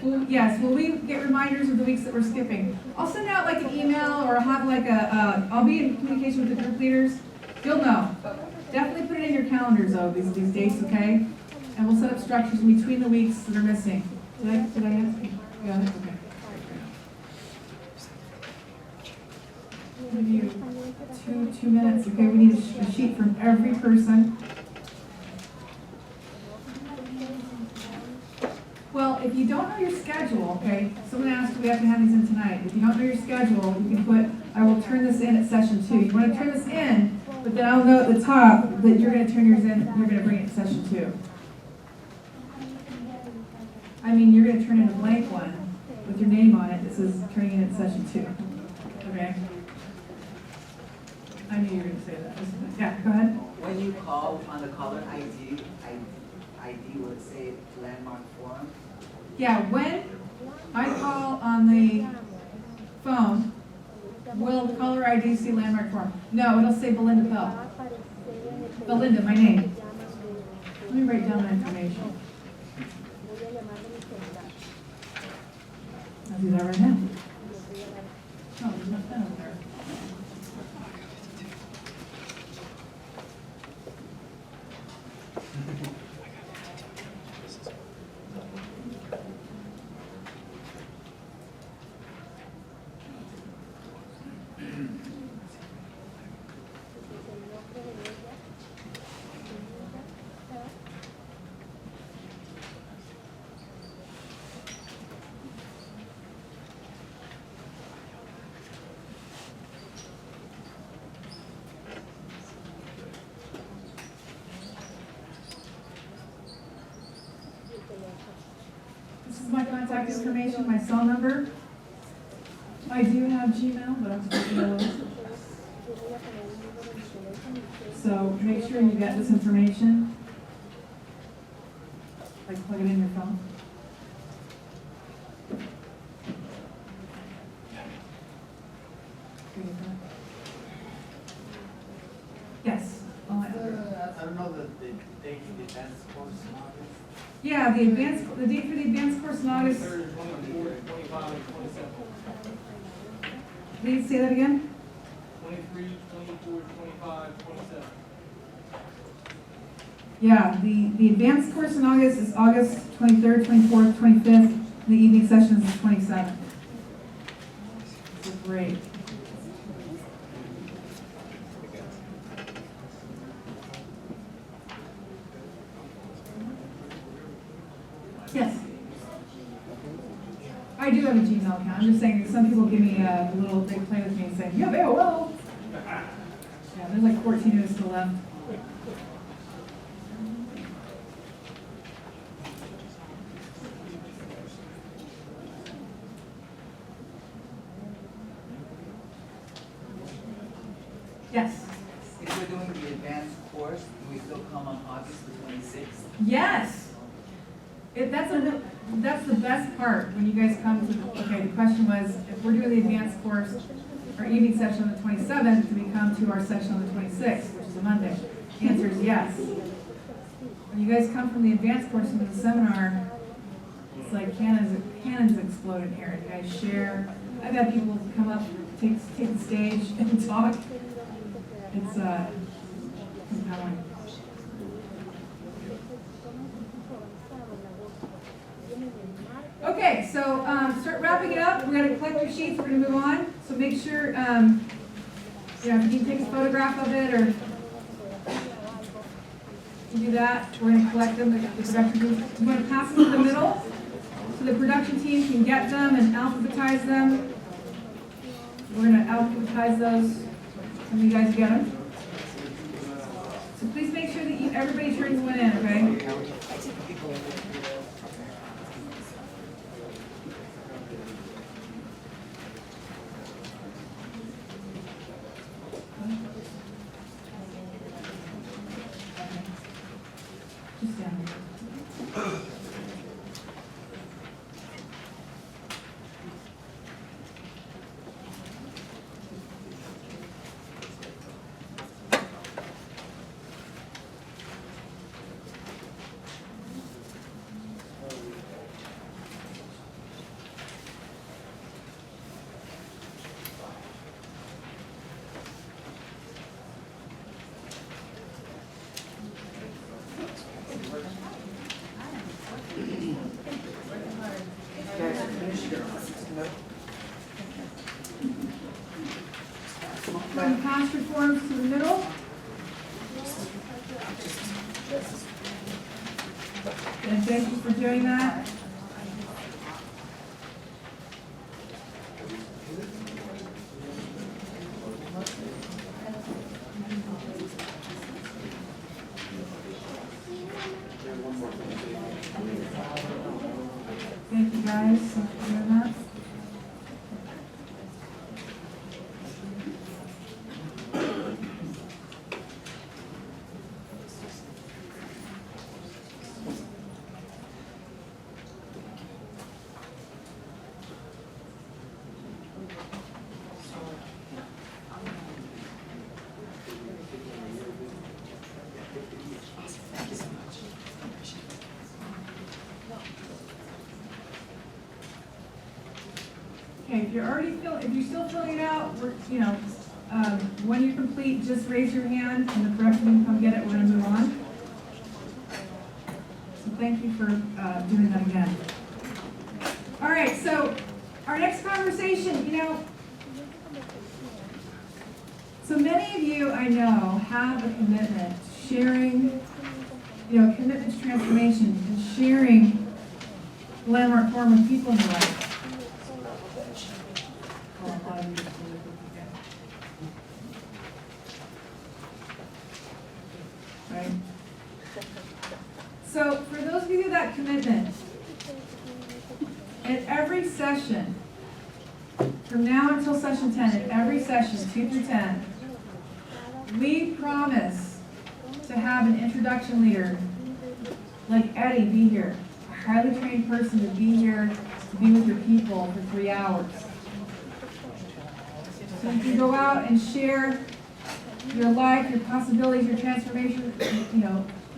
Well, yes, will we get reminders of the weeks that we're skipping? I'll send out like an email or have like I'll be in communication with the group leaders. You'll know. Definitely put it in your calendars though, these dates, okay? And we'll set up structures in between the weeks that are missing. Did I ask you? Yeah, okay. Give you two minutes, okay? We need a sheet from every person. Well, if you don't know your schedule, okay, someone asked if we have to have these in tonight. If you don't know your schedule, you can put, I will turn this in at session 2. You want to turn this in, but then I'll know at the top that you're going to turn yours in, you're going to bring it to session 2. I mean, you're going to turn in a blank one with your name on it that says turning in at session 2. Okay? I knew you were going to say that. Yeah, go ahead. When you call on the caller ID will it say landmark forum? Yeah, when I call on the phone, will the caller ID see landmark form? No, it'll say Belinda Pell. Belinda, my name. Let me write down that information. I'll do that right now. Oh, there's no pen over there. This is my contact information, my cell number. I do have Gmail, but I'm supposed to know. So make sure you get this information. Like plug it in your phone. Yes. I don't know the date for the advanced course in August. Yeah, the date for the advanced course in August. 23rd, 24th, 25, and 27. Please say that again. 23, 24, 25, 27. Yeah, the advanced course in August is August 23rd, 24th, 25th. The evening session is the 27th. So great. Yes. I do have a Gmail account. I'm just saying some people give me a little, they play with me and say, yeah, AOL. Yeah, there's like 14 minutes still left. Yes. If we're doing the advanced course, do we still come on August the 26th? Yes. That's the best part when you guys come to, okay, the question was, if we're doing the advanced course, our evening session on the 27th, do we come to our session on the 26th, which is a Monday? The answer is yes. When you guys come from the advanced course into the seminar, it's like cannons explode in here. You guys share. I've had people come up, take the stage and talk. It's compelling. Okay, so start wrapping it up. We're going to collect your sheets. We're going to move on. So make sure, you know, if you can take a photograph of it or you do that. We're going to collect them. The production team. I'm going to pass them to the middle so the production team can get them and alphabetize them. We're going to alphabetize those when you guys get them. So please make sure that everybody turns one in, okay? Just down here. From past reforms to the middle. And thank you for doing that. Thank you guys for doing that. Okay, if you're still filling it out, when you complete, just raise your hand and the correction can come get it. We're gonna move on. So thank you for doing that again. All right, so our next conversation, so many of you I know have a commitment to sharing, commitment to transformation and sharing the landmark forum with people in your life. Right? So for those of you with that commitment, at every session, from now until session 10, at every session, 2 through 10, we promise to have an introduction leader like Eddie be here, a highly trained person to be here, to be with your people for 3 hours. So you can go out and share your life, your possibilities, your transformation,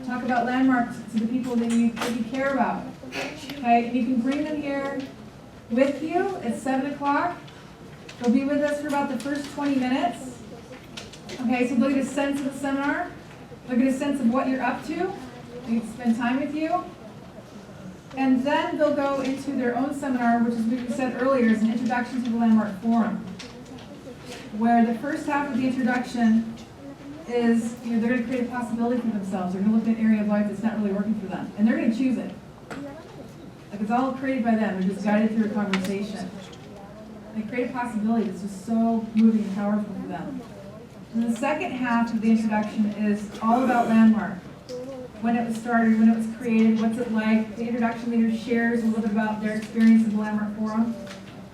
talk about landmarks to the people that you care about. Okay, and you can bring them here with you at 7 o'clock. They'll be with us for about the first 20 minutes. Okay, so they'll get a sense of the seminar. They'll get a sense of what you're up to. They can spend time with you. And then they'll go into their own seminar, which, as we said earlier, is an introduction to the Landmark Forum, where the first half of the introduction is, they're going to create a possibility for themselves. They're going to look at an area of life that's not really working for them. And they're going to choose it. Like, it's all created by them. They're just guided through a conversation. They create a possibility that's just so moving and powerful for them. And the second half of the introduction is all about Landmark. When it was started, when it was created, what's it like. The introduction leader shares a little bit about their experience in the Landmark Forum.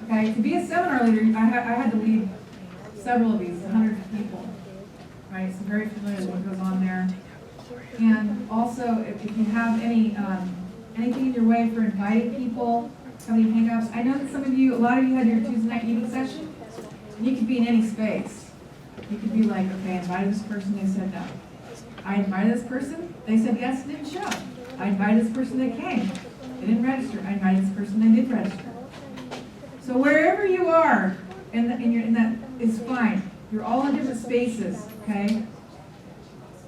Okay, to be a seminar leader, I had to lead several of these, hundreds of people. Right, so very familiar with what goes on there. And also, if you have anything in your way for inviting people, having hang-ups. I know that a lot of you had your Tuesday night meeting session. You could be in any space. You could be like, okay, I invited this person, they said no. I invited this person, they said yes, didn't show. I invited this person, they came. They didn't register. I invited this person, they did register. So wherever you are, and that is fine. You're all in different spaces, okay?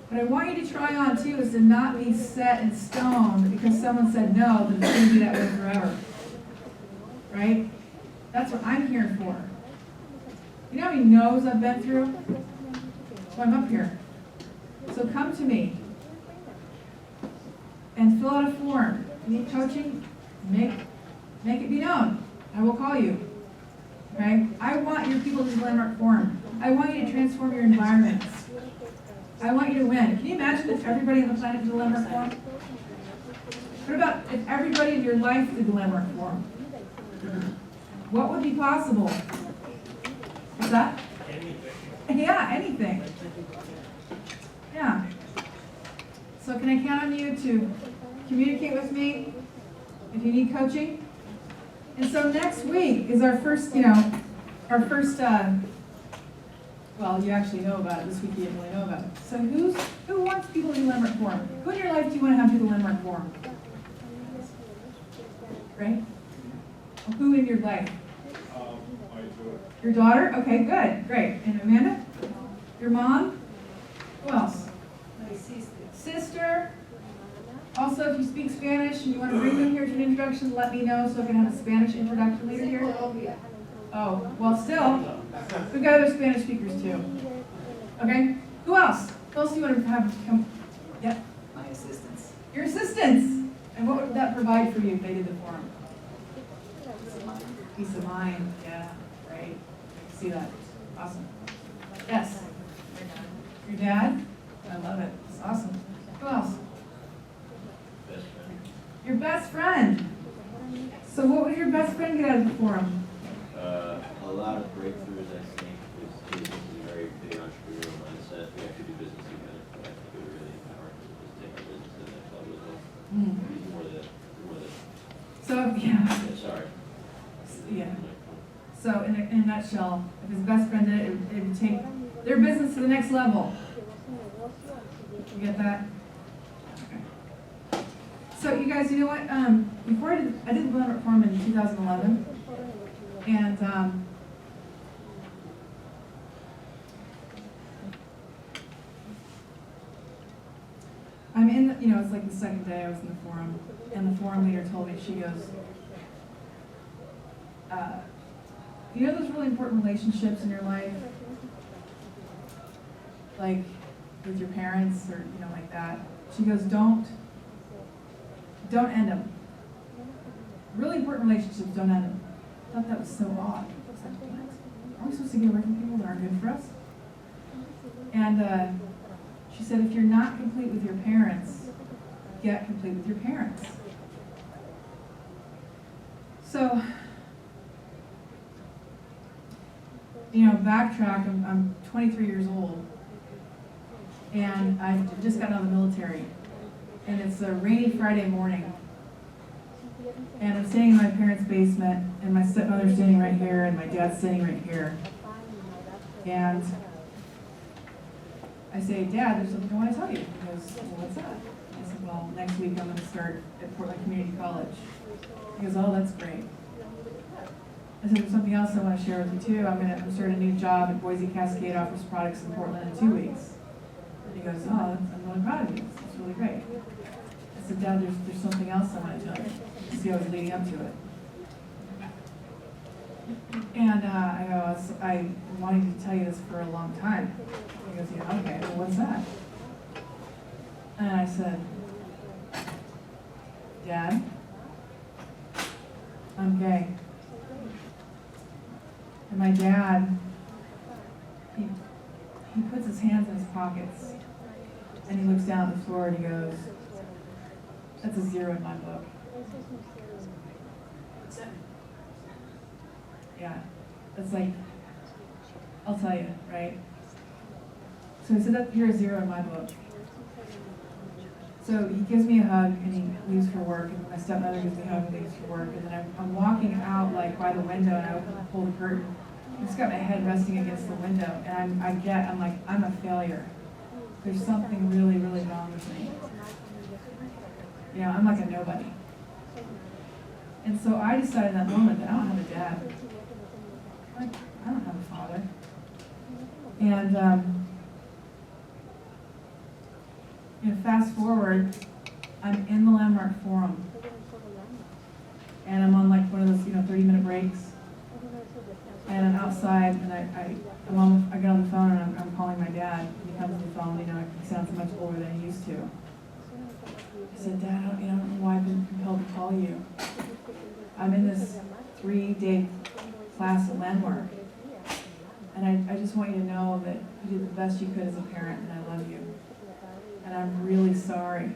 What I want you to try on too is to not be set in stone because someone said no, that it's going to be that way forever. Right? That's what I'm here for. You know how many no's I've been through? So I'm up here. So come to me and fill out a form. You need coaching? Make it be known. I will call you. Okay? I want your people to do Landmark Forum. I want you to transform your environments. I want you to win. Can you imagine if everybody on the planet did the Landmark Forum? What about if everybody in your life did the Landmark Forum? What would be possible? What's that? Anything. Yeah, anything. Yeah. So can I count on you to communicate with me if you need coaching? And so next week is our first, well, you actually know about it. This week you didn't really know about it. So who wants people to do Landmark Forum? Who in your life do you want to have do the Landmark Forum? Right? Well, who in your life? I do it. Your daughter? Okay, good, great. And Amanda? Your mom? Who else? My sister. Sister? Also, if you speak Spanish and you want to bring them here to an introduction, let me know so I can have a Spanish introduction leader here. Oh, well, still, we've got other Spanish speakers too. Okay? Who else? Who else do you want to have come? Yep. My assistants. Your assistants. And what would that provide for you if they did the forum? Peace of mind. Yeah, right. I can see that. Awesome. Yes. Your dad? I love it. It's awesome. Who else? Best friend. Your best friend. So what would your best friend get out of the forum? A lot of breakthroughs, I think, is a very big entrepreneurial mindset. We actually do business together. I think it would really empower us to just take our business to the next level as well. More the, So, yeah. sorry. Yeah. So in a nutshell, if his best friend did it, it would take their business to the next level. You get that? Okay. So you guys, you know what? Before I did the Landmark Forum in 2011, and I'm in, it's like the second day I was in the forum, and the forum leader told me, she goes, you know those really important relationships in your life? Like with your parents or, like that. She goes, don't end them. Really important relationships, don't end them. I thought that was so odd. I was like, what? Are we supposed to get away from people that aren't good for us? And she said, if you're not complete with your parents, get complete with your parents. So, backtrack, I'm 23 years old, and I've just gotten out of the military, and it's a rainy Friday morning, and I'm standing in my parents' basement, and my stepmother's standing right here, and my dad's standing right here, and I say, Dad, there's something I want to tell you. He goes, well, what's that? I said, well, next week I'm going to start at Portland Community College. He goes, oh, that's great. I said, there's something else I want to share with you too. I'm start a new job at Boise Cascade offers products in Portland in 2 weeks. And he goes, oh, I'm really proud of you. It's really great. I said, Dad, there's something else I want to tell you. You see, I was leading up to it. And I go, I wanted to tell you this for a long time. He goes, yeah, okay, well, what's that? And I said, Dad, I'm gay. And my dad, he puts his hands in his pockets, and he looks down at the floor and he goes, that's a 0 in my book. Yeah, it's like, I'll tell you, right? So he said, you're a 0 in my book. So he gives me a hug and he leaves for work, and my stepmother gives me a hug and leaves for work, and then I'm walking out like by the window, and I pull the curtain. I just got my head resting against the window, and I'm like, I'm a failure. There's something really, really wrong with me. I'm like a nobody. And so I decided in that moment that I don't have a dad. Like, I don't have a father. And fast forward, I'm in the Landmark Forum, and I'm on like one of those 30-minute breaks, and I'm outside, and I get on the phone, and I'm calling my dad. He comes to the phone, he sounds much older than he used to. I said, Dad, I don't know why I've been compelled to call you. I'm in this 3-day class at Landmark, and I just want you to know that you did the best you could as a parent, and I love you. And I'm really sorry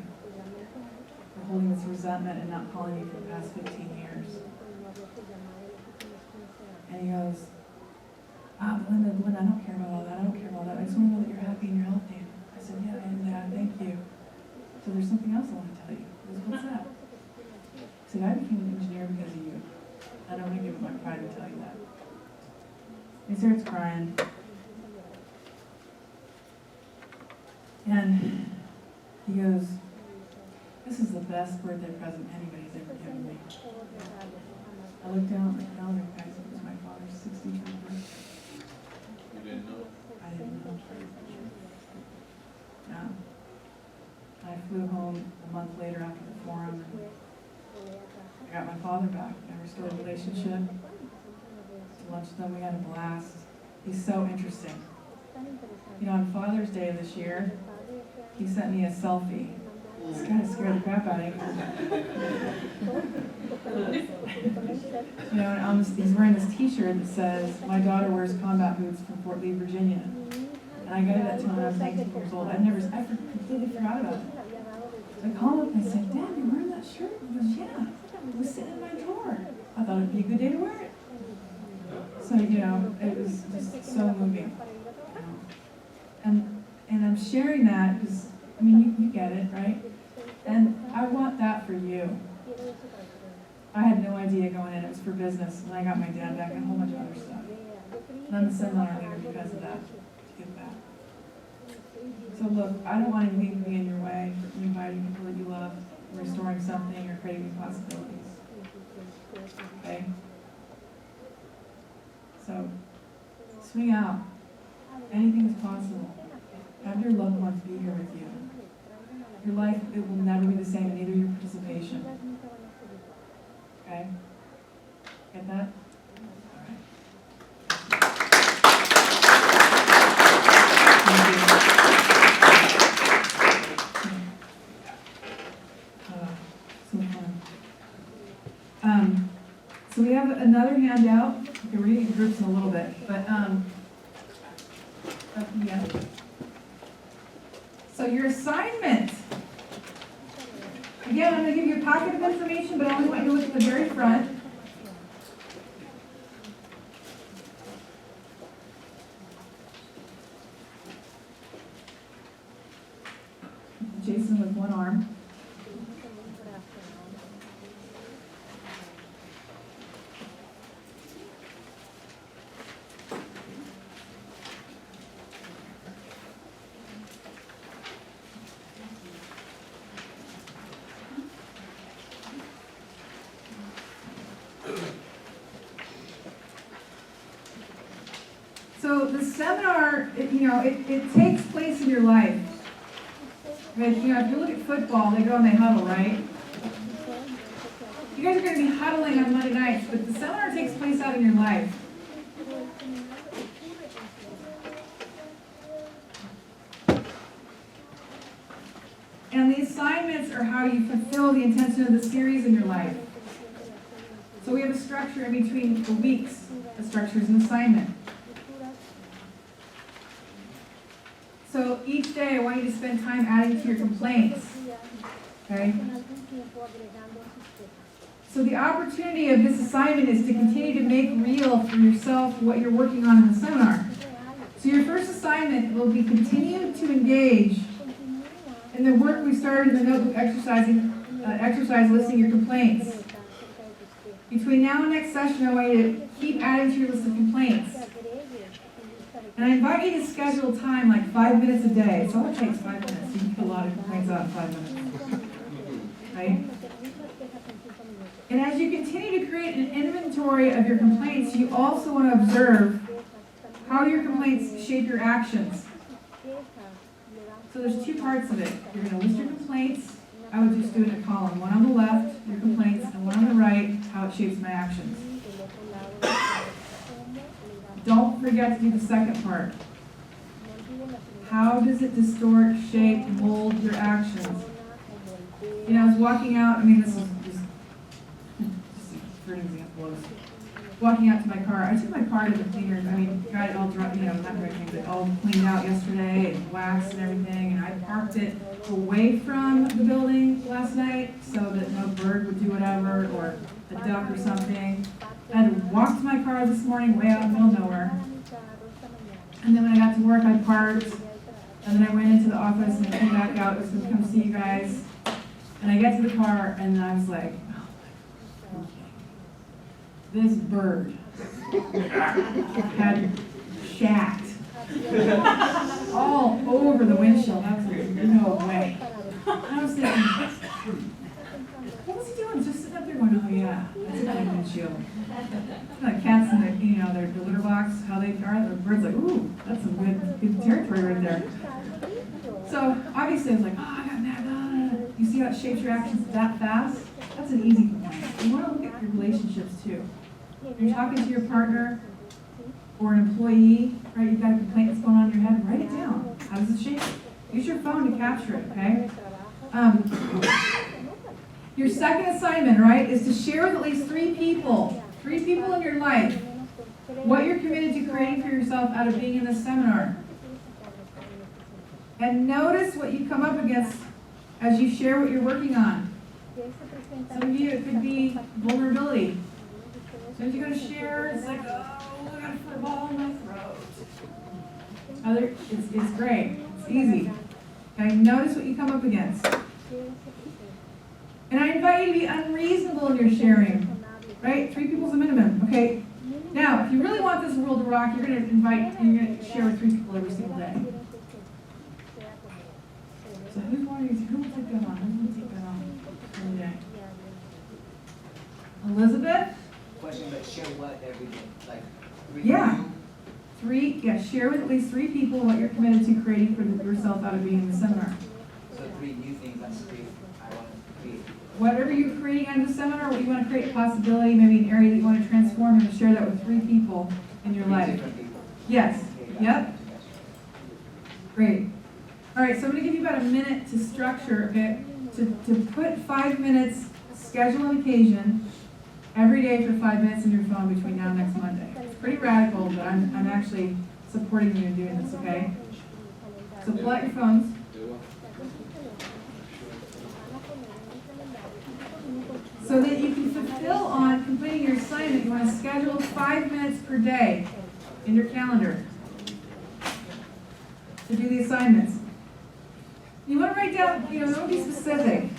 for holding this resentment and not calling you for the past 15 years. And he goes, Belinda, I don't care about all that. I don't care about that. I just want to know that you're happy and you're healthy. I said, yeah, I am, Dad. Thank you. So there's something else I want to tell you. He goes, what's that? I said, I became an engineer because of you. I don't want to give up my pride to tell you that. He starts crying. And he goes, this is the best birthday present anybody's ever given me. I looked down at my calendar, guys, it was my father's 63rd birthday. You didn't know? I didn't know. No. I flew home a month later after got my father back. I restored a relationship. To lunch with him, we had a blast. He's so interesting. You know, on Father's Day this year, he sent me a selfie. It's kind of scared the crap out of me. You know, and he's wearing this T-shirt that says, "My daughter wears combat boots from Fort Lee, Virginia." And I gave that to him when I was 19 years old. I completely forgot about it. So I called him and I said, "Dad, you're wearing that shirt?" He goes, "Yeah, it was sitting in my drawer. I thought it'd be a good day to wear it." So, you know, it was just so moving. And I'm sharing that because, I mean, you get it, right? And I want that for you. I had no idea going in, it was for business, and I got my dad back and a whole bunch of other stuff. And I'm a seminar leader because of that, to give back. So look, I don't want anything to be in your way for inviting people that you love, restoring something, or creating possibilities. Okay? So, swing out. Anything is possible. Have your loved ones be here with you. Your life, it will never be the same, and neither your participation. Okay? Get that? All right. So fun. So we have another handout. Okay, we're reading groups in a little bit, but yeah. So your assignment. Again, I'm going to give you a packet of information, but I only want you to look at the very front. Jason with one arm. So the seminar, it takes place in your life. Right? You know, if you look at football, they go and they huddle, right? You guys are going to be huddling on Monday nights, but the seminar takes place out in your life. And the assignments are how you fulfill the intention of the series in your life. So we have a structure in between the weeks. The structure is an assignment. So each day I want you to spend time adding to your complaints. Okay? So the opportunity of this assignment is to continue to make real for yourself what you're working on in the seminar. So your first assignment will be continue to engage in the work we started in the notebook exercise listing your complaints. Between now and next session, I want you to keep adding to your list of complaints. And I invite you to schedule time like 5 minutes a day. It only takes 5 minutes. You can get a lot of complaints out in 5 minutes. Right? And as you continue to create an inventory of your complaints, you also want to observe how your complaints shape your actions. So there's two parts of it. You're going to list your complaints. I would just do it in a column. One on the left, your complaints, and one on the right, how it shapes my actions. Don't forget to do the second part. How does it distort, shape, mold your actions? You know, I was walking out, this is just for an example. I was walking out to my car. I took my car to the cleaners. Got it all dry, not dry cleaned, but all cleaned out yesterday and waxed and everything. And I parked it away from the building last night so that no bird would do whatever, or a duck or something. I had to walk to my car this morning way out in the middle of nowhere. And then when I got to work, I parked. And then I went into the office and I came back out. I was going to come see you guys. And I get to the car and I was like, oh, okay. This bird had shacked all over the windshield. I was like, no way. And I was thinking, what was he doing? Just sitting up there going, oh yeah, that's a good windshield. Like cats in their litter box, how they are. The bird's like, ooh, that's some good territory right there. So obviously I was like, oh, I got mad. You see how it shapes your actions that fast? That's an easy complaint. You want to look at your relationships too. If you're talking to your partner or an employee, right, you've got a complaint that's going on in your head, write it down. How does it shape it? Use your phone to capture it, okay? Your second assignment, right, is to share with at least 3 people in your life, what you're committed to creating for yourself out of being in this seminar. And notice what you come up against as you share what you're working on. Some of you, it could be vulnerability. So if you're going to share, it's like, oh, I got a football in my throat. It's great. It's easy. Okay, notice what you come up against. And I invite you to be unreasonable in your sharing. Right? 3 people's a minimum. Okay. Now, if you really want this world to rock, you're going to share with 3 people every single day. So who will take that on? Who will take that on every day? Elizabeth? Question, but share what every day? Like, Yeah. Share with at least 3 people what you're committed to creating for yourself out of being in the seminar. So 3 new things I want to create. Whatever you're creating on the seminar, what you want to create a possibility, maybe an area that you want to transform, and share that with 3 people in your 3 life. different people. Yes. Okay, gotcha, Yep. gotcha. Great. All right, so I'm going to give you about a minute to structure, okay, to put 5 minutes, schedule an occasion, every day for 5 minutes in your phone between now and next Monday. It's pretty radical, but I'm actually supporting you in doing this, okay? So pull out your phones. So that you can fulfill on completing your assignment, you want to schedule 5 minutes per day in your calendar to do the assignments. You want to write down, don't be specific.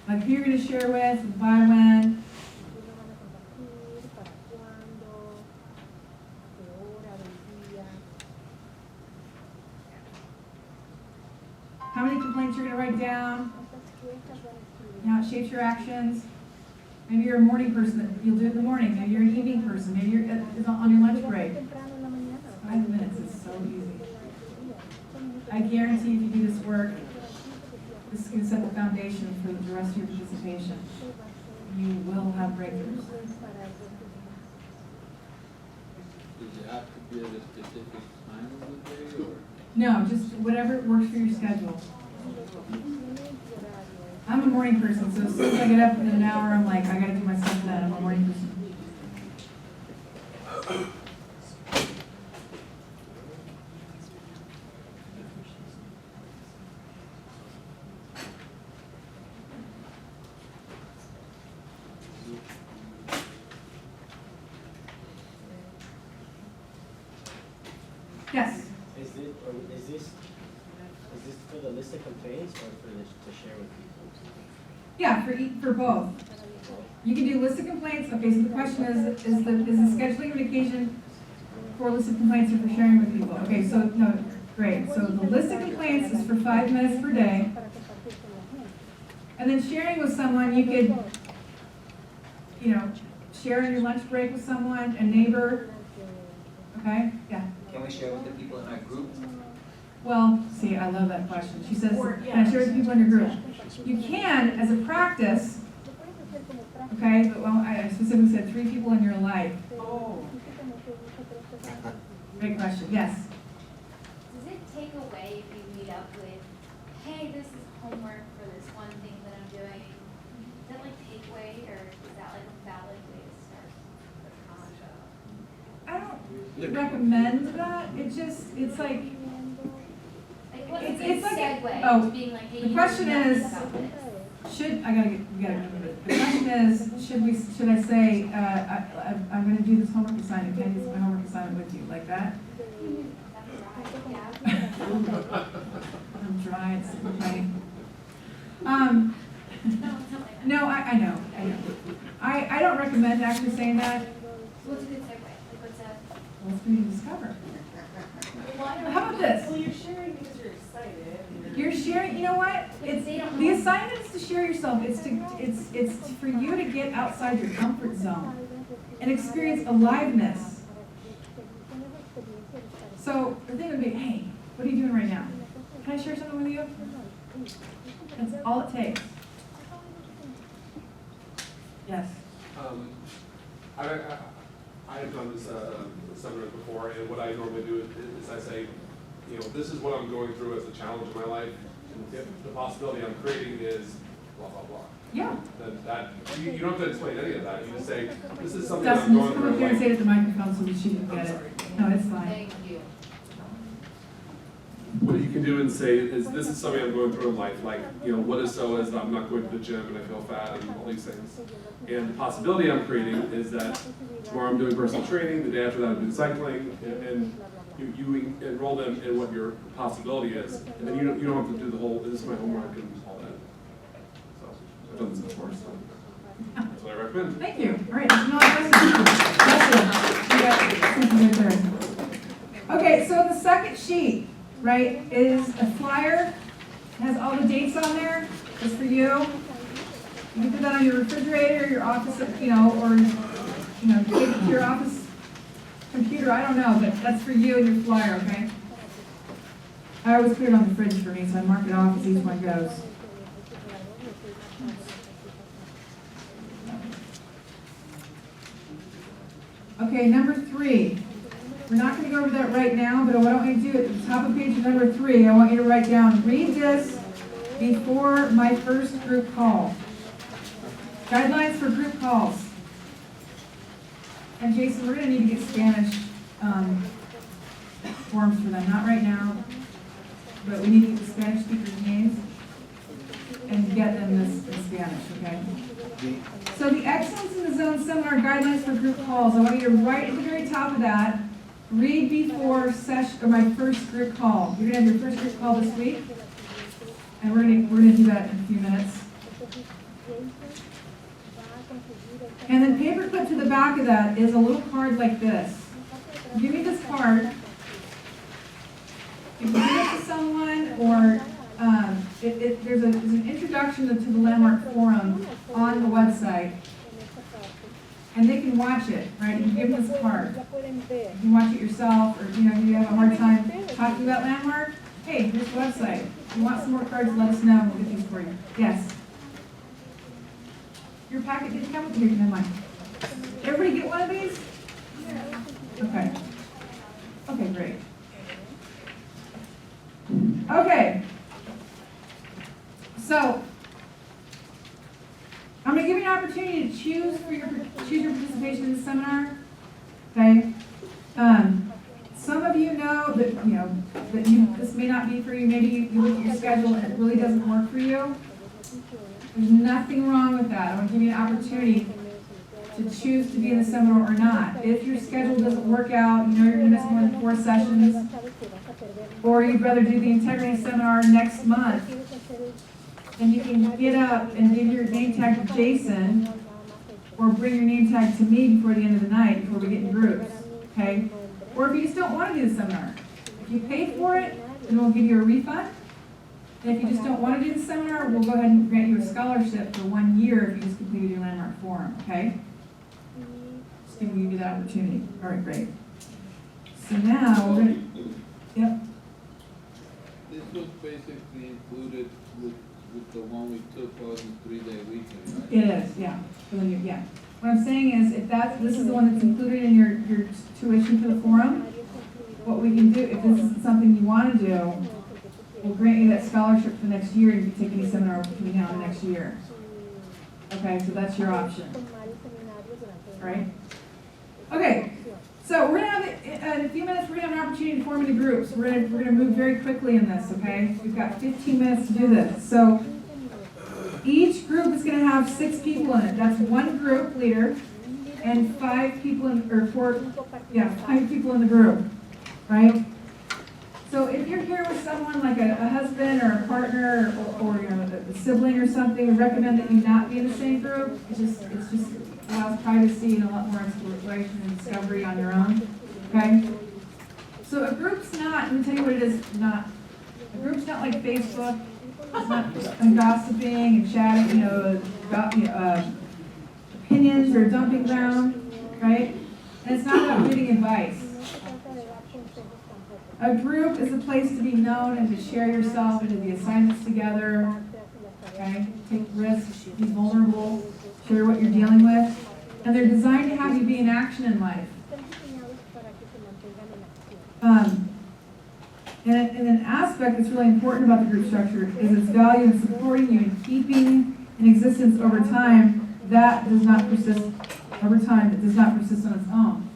Like who you're going to share with, by when. How many complaints you're going to write down. How it shapes your actions. Maybe you're a morning person, that you'll do it in the morning. Maybe you're an evening person. Maybe you're on your lunch break. 5 minutes is so easy. I guarantee if you do this work, this is going to set the foundation for the rest of your participation. You will have breakthroughs. Does it have to be at a specific time of the day, or? No, just whatever works for your schedule. I'm a morning person, so as soon as I get up in an hour, I'm like, I gotta do my stuff then. I'm a morning person. Yes. Is this for the list of complaints or for to share with people? Yeah, for both. You can do list of complaints. Okay, so the question is the scheduling of an occasion for list of complaints or for sharing with people? Okay, so no, great. So the list of complaints is for 5 minutes per day. And then sharing with someone, you could, share in your lunch break with someone, a neighbor. Okay, yeah. Can we share with the people in our group? Well, see, I love that question. She says, can I share with people in your group? You can, as a practice, okay, but I specifically said 3 people in your life. Oh. Great question, yes. Does it take away if you meet up with, hey, this is homework for this one thing that I'm doing? Does that take away, or is that a valid way to start the project? I don't recommend that. It's like, What's It's a good like a- segue oh, to being like, hey, the you question know nothing is- about this? we gotta remember it. The question is, should I say, I'm gonna do this homework assignment, can I do my homework assignment with you, like that? That's right, yeah. I'm dry, it's okay. No, it's not like that. No, I know. I don't recommend actually saying that. So what's a good segue? What's that? Well, it's for you to discover. How about Well, this? you're sharing because you're excited. and You're sharing, you know what? It's, They don't the know. assignment is to share yourself. It's for you to get outside your comfort zone and experience aliveness. So the thing would be, hey, what are you doing right now? Can I share something with you? That's all it takes. Yes. I have done this seminar before, and what I normally do is I say, you know, this is what I'm going through as a challenge in my life, and if the possibility I'm creating is blah, blah, blah. Yeah. Then that, you don't have to explain any of that, you just say, this is something Dustin, I'm just going come up through. here and say Like, it at the microphone so that she can get it. No, it's fine. Thank you. what you can do and say is, this is something I'm going through in life, like, you know, what is so is I'm not going to the gym and I feel fat and all these things. And the possibility I'm creating is that tomorrow I'm doing personal training, the day after that I'm doing cycling, and you enroll them in what your possibility is. And then you don't have to do the whole, this is my homework and all that. So, I've done this before, so that's what I recommend. Thank you. All right, no, Dustin. Okay, so the second sheet, right, is a flyer. It has all the dates on there. It's for you. You can put that on your refrigerator, your office, you know, or, you know, take it to your office computer, I don't know, but that's for you and your flyer, okay? I always put it on the fridge for me, so I mark it off as each one goes. Okay, number 3. We're not going to go over that right now, but what I want you to do at the top of page number 3, I want you to write down, read this before my first group call. Guidelines for group calls. And Jason, we're going to need to get Spanish forms for them. Not right now, but we need to get the Spanish speakers' names and get them this in Spanish, okay? So the Excellence in the Zone Seminar Guidelines for Group Calls, I want you to write at the very top of that, read before session, or my first group call. You're going to have your first group call this week, and we're going to do that in a few minutes. And then paper clip to the back of that is a little card like this. Give me this card. You can give it to someone, or there's an introduction to the Landmark Forum on the website. And they can watch it, right? You can give them this card. You can watch it yourself, or you know, if you have a hard time talking about Landmark, hey, here's the website. If you want some more cards, let us know and we'll get these for you. Yes? Your packet didn't come with you, never mind. Everybody get one of these? Okay. Okay, great. Okay. So, I'm going to give you an opportunity to choose your participation in the seminar. Okay. Some of you know that this may not be for you. Maybe you look at your schedule and it really doesn't work for you. There's nothing wrong with that. I want to give you an opportunity to choose to be in the seminar or not. If your schedule doesn't work out, you know you're going to miss more than 4 sessions, or you'd rather do the integrity seminar next month, then you can get up and give your name tag to Jason, or bring your name tag to me before the end of the night, before we get in groups, okay? Or if you just don't want to do the seminar, if you pay for it, then we'll give you a refund. And if you just don't want to do the seminar, we'll go ahead and grant you a scholarship for 1 year if you just completed your Landmark Forum, okay? Just giving you that opportunity. All right, great. So now we're going to, yep. This was basically included with the one we took on the 3-day weekend, right? It is, yeah. Yeah. What I'm saying is, if this is the one that's included in your tuition for the forum, what we can do, if this isn't something you want to do, we'll grant you that scholarship for next year, and you can take any seminar between now and next year. Okay, so that's your option. All right? Okay, so we're gonna have, in a few minutes, we're gonna have an opportunity to form into groups. We're gonna move very quickly in this, okay? We've got 15 minutes to do this. So each group is gonna have 6 people in it. That's 1 group leader and 5 people in, or 5 people in the group, right? So if you're here with someone like a husband or a partner or you know, a sibling or something, we recommend that you not be in the same group. It just allows privacy and a lot more exploration and discovery on your own. Okay? So a group's not, let me tell you what it is not. A group's not like Facebook. It's not gossiping and chatting, you know, about opinions or dumping ground, right? And it's not about giving advice. A group is a place to be known and to share yourself and to do assignments together, okay? Take risks, be vulnerable, share what you're dealing with. And they're designed to have you be in action in life. And an aspect that's really important about the group structure is its value in supporting you and keeping in existence over time that does not persist over time, that does not persist on its own.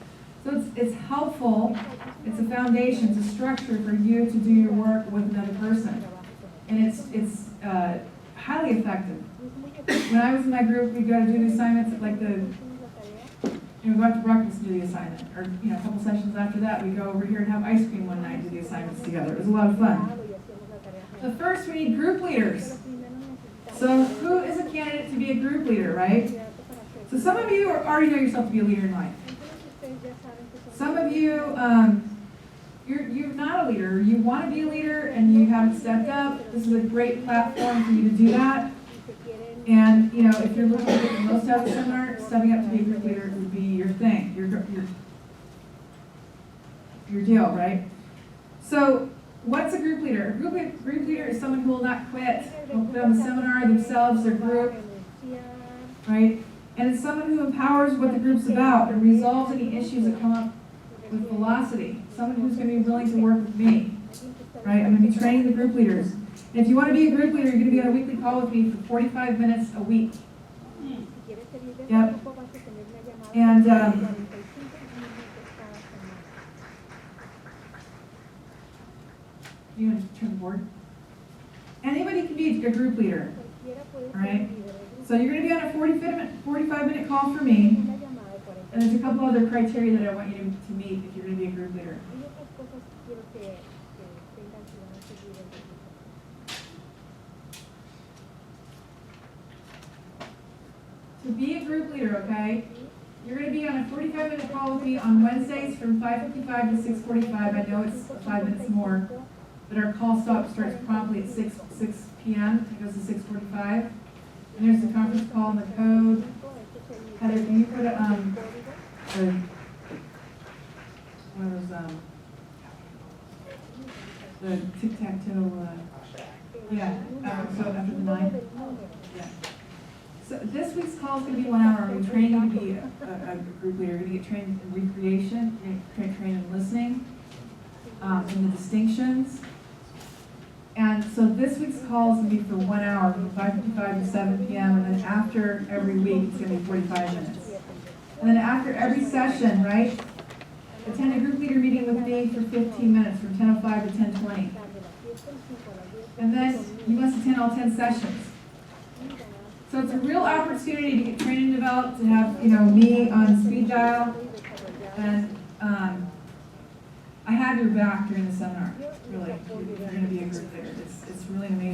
So it's helpful, it's a foundation, it's a structure for you to do your work with another person. And it's highly effective. When I was in my group, we'd go to do the assignments, like go out to breakfast and do the assignment. Or, a couple sessions after that, we'd go over here and have ice cream one night and do the assignments together. It was a lot of fun. But first, we need group leaders. So who is a candidate to be a group leader, right? So some of you already know yourself to be a leader in life. Some of you, you're not a leader. You want to be a leader and you haven't stepped up. This is a great platform for you to do that. And, if you're looking to get the most out of the seminar, stepping up to be a group leader would be your thing, your deal, right? So, what's a group leader? A group leader is someone who will not quit, will put on the seminar themselves, their group, right? And it's someone who empowers what the group's about and resolves any issues that come up with velocity. Someone who's going to be willing to work with me, right? I'm going to be training the group leaders. And if you want to be a group leader, you're going to be on a weekly call with me for 45 minutes a week. Yep. And you want to turn the board? Anybody can be a group leader, all right? So you're going to be on a 45-minute call for me, and there's a couple other criteria that I want you to meet if you're going to be a group leader. To be a group leader, okay, you're going to be on a 45-minute call with me on Wednesdays from 5:55 to 6:45. I know it's 5 minutes more, but our call starts promptly at 6 p.m. It goes to 6:45. And there's the conference call and the code. Heather, can you put the tic-tac-toe, so after the 9? Yeah. So this week's call is going to be 1 hour. We're training you to be a group leader. You're going to get trained in recreation, you're going to get trained in listening, in the distinctions. And so this week's call is going to be for 1 hour, from 5:55 to 7 p.m. And then after every week, it's going to be 45 minutes. And then after every session, right, attend a group leader meeting with me for 15 minutes, from 10:05 to 10:20. And then you must attend all 10 sessions. So it's a real opportunity to get trained and developed, to have, me on speed dial. And I have your back during the seminar, really. You're going to be a group leader. It's really amazing.